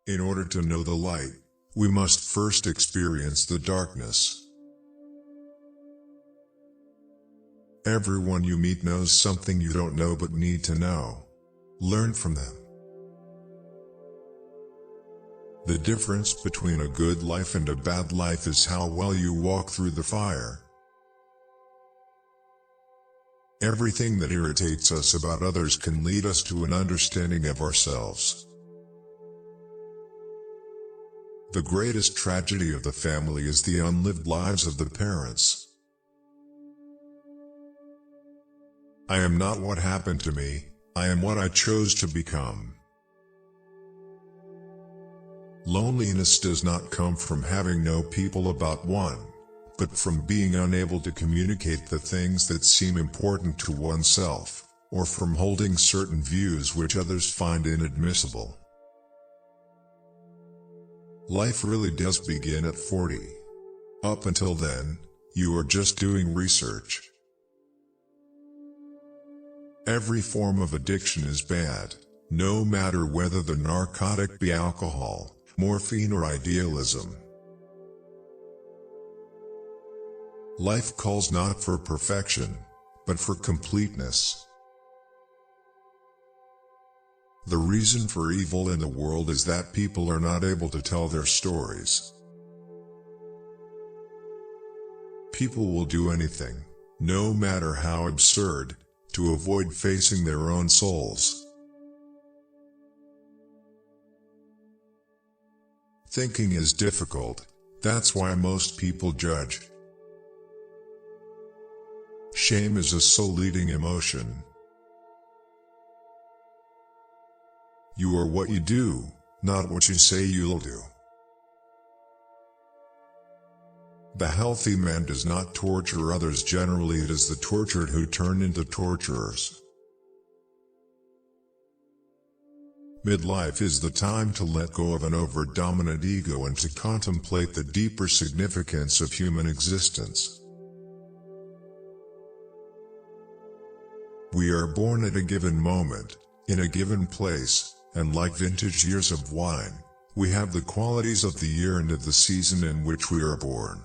In order to know the light, we must first experience the darkness. Everyone you meet knows something you don't know but need to know. Learn from them. The difference between a good life and a bad life is how well you walk through the fire. Everything that irritates us about others can lead us to an understanding of ourselves. The greatest tragedy of the family is the unlived lives of the parents. I am not what happened to me, I am what I chose to become. Loneliness does not come from having no people about one, but from being unable to communicate the things that seem important to oneself, or from holding certain views which others find inadmissible. Life really does begin at 40. Up until then, you are just doing research. Every form of addiction is bad, no matter whether the narcotic be alcohol, morphine or idealism. Life calls not for perfection, but for completeness. The reason for evil in the world is that people are not able to tell their stories. People will do anything, no matter how absurd, to avoid facing their own souls. Thinking is difficult, that's why most people judge. Shame is a soul-eating emotion. You are what you do, not what you say you'll do. The healthy man does not torture others. Generally it is the tortured who turn into torturers. Midlife is the time to let go of an over-dominant ego and to contemplate the deeper significance of human existence. We are born at a given moment, in a given place, and like vintage years of wine, we have the qualities of the year and of the season in which we are born.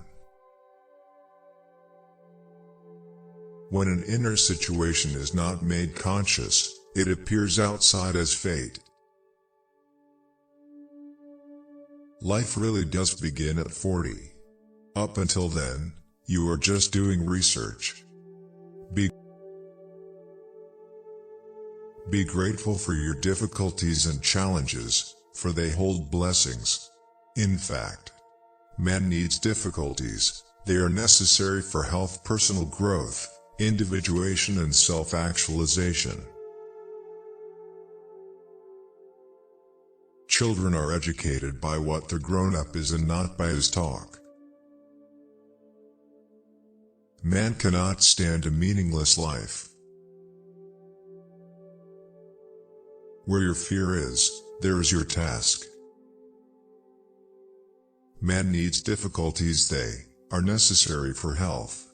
When an inner situation is not made conscious, it appears outside as fate. Life really does begin at 40. Up until then, you are just doing research. Be grateful for your difficulties and challenges, for they hold blessings. In fact, man needs difficulties, they are necessary for health, personal growth, individuation and self-actualization. Children are educated by what the grown-up is and not by his talk. Man cannot stand a meaningless life. Where your fear is, there is your task. Man needs difficulties, they are necessary for health.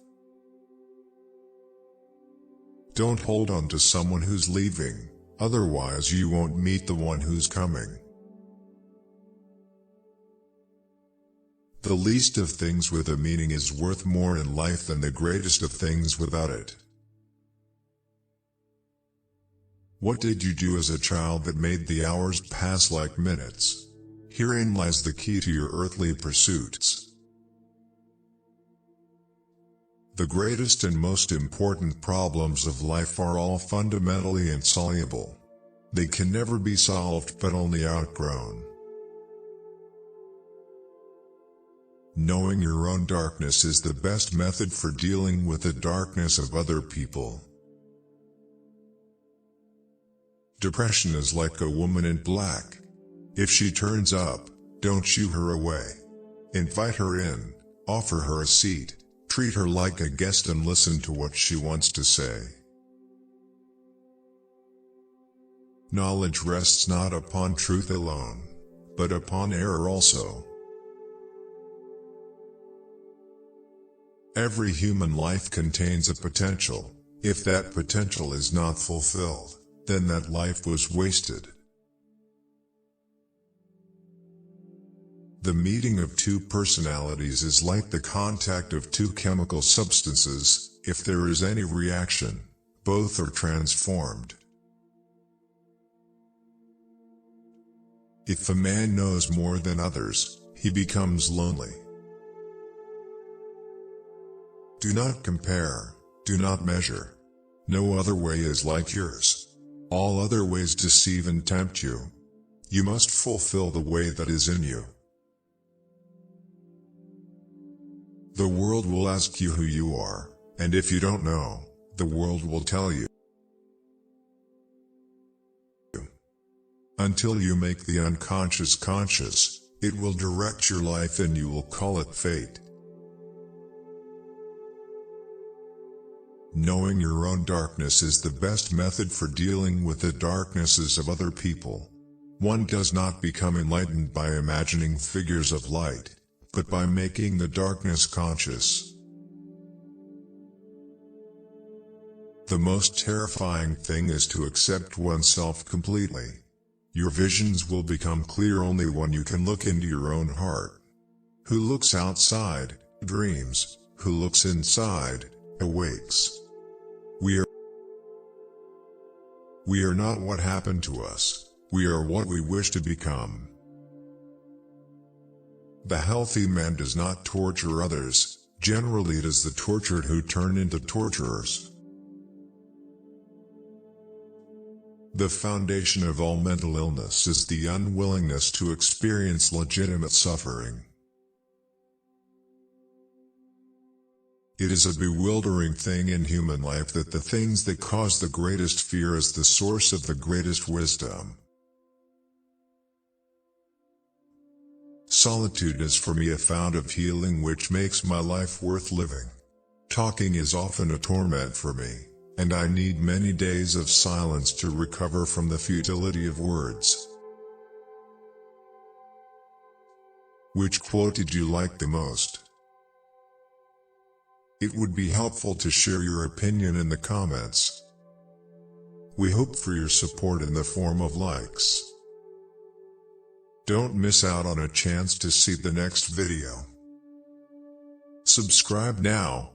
Don't hold on to someone who's leaving, otherwise you won't meet the one who's coming. The least of things with a meaning is worth more in life than the greatest of things without it. What did you do as a child that made the hours pass like minutes? Herein lies the key to your earthly pursuits. The greatest and most important problems of life are all fundamentally insoluble. They can never be solved but only outgrown. Knowing your own darkness is the best method for dealing with the darkness of other people. Depression is like a woman in black. If she turns up, don't shoo her away. Invite her in, offer her a seat, treat her like a guest and listen to what she wants to say. Knowledge rests not upon truth alone, but upon error also. Every human life contains a potential. If that potential is not fulfilled, then that life was wasted. The meeting of two personalities is like the contact of two chemical substances. If there is any reaction, both are transformed. If a man knows more than others, he becomes lonely. Do not compare, do not measure. No other way is like yours. All other ways deceive and tempt you. You must fulfill the way that is in you. The world will ask you who you are, and if you don't know, the world will tell you. Until you make the unconscious conscious, it will direct your life and you will call it fate. Knowing your own darkness is the best method for dealing with the darknesses of other people. One does not become enlightened by imagining figures of light, but by making the darkness conscious. The most terrifying thing is to accept oneself completely. Your visions will become clear only when you can look into your own heart. Who looks outside, dreams. Who looks inside, awakes. We are not what happened to us. We are what we wish to become. The healthy man does not torture others. Generally it is the tortured who turn into torturers. The foundation of all mental illness is the unwillingness to experience legitimate suffering. It is a bewildering thing in human life that the things that cause the greatest fear is the source of the greatest wisdom. Solitude is for me a fount of healing which makes my life worth living. Talking is often a torment for me, and I need many days of silence to recover from the futility of words. Which quote did you like the most? It would be helpful to share your opinion in the comments. We hope for your support in the form of likes. Don't miss out on a chance to see the next video. Subscribe now.